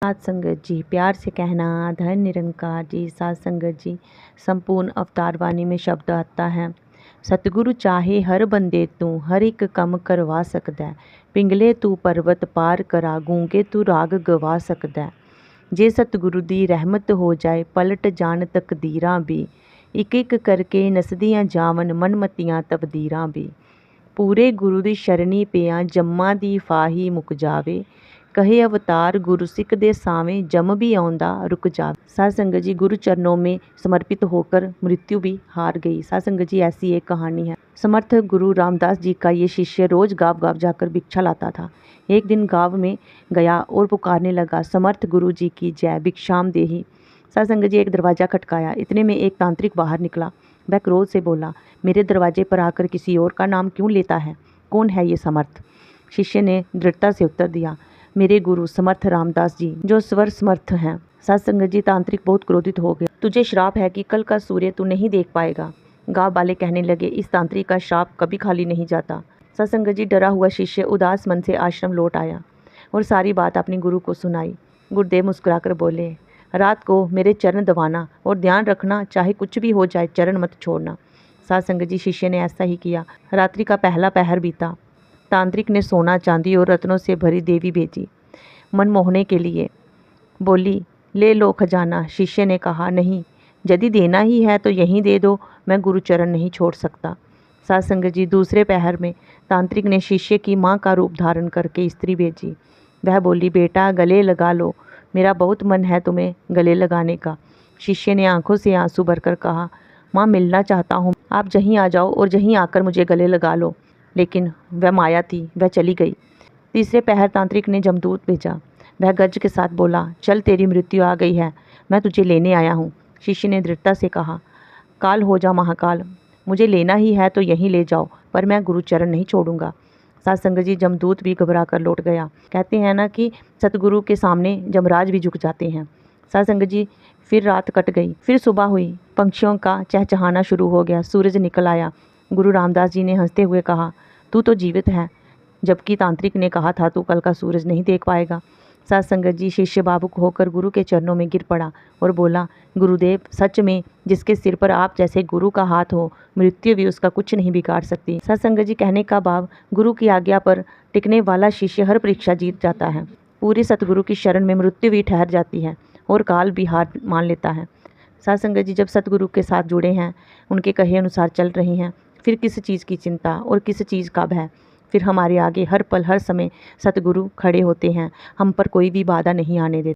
सात संगत जी, प्यार से कहना धन निरंकार जी। सात संगत जी, संपूर्ण अवतार वाणी में शब्द आता है, सतगुरु चाहे हर बंदे तू हर एक कम करवा सकदा है। पिंगले तू पर्वत पार करा, गूंगे तू राग गवा सकदा है। जे सतगुरु दी रहमत हो जाए पलट जान तकदीरां भी, एक एक करके नसदियां जावन मनमतियां तबदीरां भी। पूरे गुरु दी शरणी पिया जम्मा दी फाही मुक जावे, कहे अवतार गुरु सिख दे सावें जम भी आउंदा रुक जावे। साध संगत जी, गुरु चरणों में समर्पित होकर मृत्यु भी हार गई। साध संगत जी, ऐसी एक कहानी है। समर्थ गुरु रामदास जी का ये शिष्य रोज गांव गांव जाकर भिक्षा लाता था। एक दिन गांव में गया और पुकारने लगा, समर्थ गुरु जी की जय, भिक्षाम देहि। साध संगत जी, एक दरवाजा खटकाया। इतने में एक तांत्रिक बाहर निकला। वह क्रोध से बोला, मेरे दरवाजे पर आकर किसी और का नाम क्यों लेता है? कौन है ये समर्थ? शिष्य ने दृढ़ता से उत्तर दिया, मेरे गुरु समर्थ रामदास जी, जो स्वर समर्थ हैं। साध संगत जी, तांत्रिक बहुत क्रोधित हो गया। तुझे श्राप है कि कल का सूर्य तू नहीं देख पाएगा। गांव वाले कहने लगे, इस तांत्रिक का श्राप कभी खाली नहीं जाता। साध संगत जी, डरा हुआ शिष्य उदास मन से आश्रम लौट आया और सारी बात अपने गुरु को सुनाई। गुरुदेव मुस्कुराकर बोले, रात को मेरे चरण दबाना और ध्यान रखना, चाहे कुछ भी हो जाए चरण मत छोड़ना। साध संगत जी, शिष्य ने ऐसा ही किया। रात्रि का पहला पहर बीता। तांत्रिक ने सोना चांदी और रत्नों से भरी देवी भेजी मन मोहने के लिए। बोली, ले लो खजाना। शिष्य ने कहा, नहीं, यदि देना ही है तो यहीं दे दो, मैं गुरुचरण नहीं छोड़ सकता। साध संगत जी, दूसरे पहर में तांत्रिक ने शिष्य की माँ का रूप धारण करके स्त्री भेजी। वह बोली, बेटा गले लगा लो, मेरा बहुत मन है तुम्हें गले लगाने का। शिष्य ने आंखों से आंसू भरकर कहा, माँ मिलना चाहता हूँ, आप जहीं आ जाओ और जहीं आकर मुझे गले लगा लो। लेकिन वह माया थी, वह चली गई। तीसरे पहर तांत्रिक ने जमदूत भेजा। वह गर्ज के साथ बोला, चल तेरी मृत्यु आ गई है, मैं तुझे लेने आया हूँ। शिष्य ने दृढ़ता से कहा, काल हो जा महाकाल, मुझे लेना ही है तो यहीं ले जाओ, पर मैं गुरुचरण नहीं छोड़ूंगा। साध संगत जी, जमदूत भी घबरा कर लौट गया। कहते हैं ना कि सतगुरु के सामने जमराज भी झुक जाते हैं। साध संगत जी, फिर रात कट गई, फिर सुबह हुई। पंछियों का चहचहाना शुरू हो गया। सूरज निकल आया। गुरु रामदास जी ने हंसते हुए कहा, तू तो जीवित है, जबकि तांत्रिक ने कहा था तू कल का सूरज नहीं देख पाएगा। साध संगत जी, शिष्य भावुक होकर गुरु के चरणों में गिर पड़ा और बोला, गुरुदेव, सच में जिसके सिर पर आप जैसे गुरु का हाथ हो, मृत्यु भी उसका कुछ नहीं बिगाड़ सकती। साध संगत जी, कहने का भाव, गुरु की आज्ञा पर टिकने वाला शिष्य हर परीक्षा जीत जाता है। पूरे सतगुरु की शरण में मृत्यु भी ठहर जाती है और काल भी हार मान लेता है। साध संगत जी, जब सतगुरु के साथ जुड़े हैं, उनके कहे अनुसार चल रहे हैं, फिर किस चीज़ की चिंता और किस चीज़ का भय। फिर हमारे आगे हर पल हर समय सतगुरु खड़े होते हैं, हम पर कोई भी बाधा नहीं आने देते।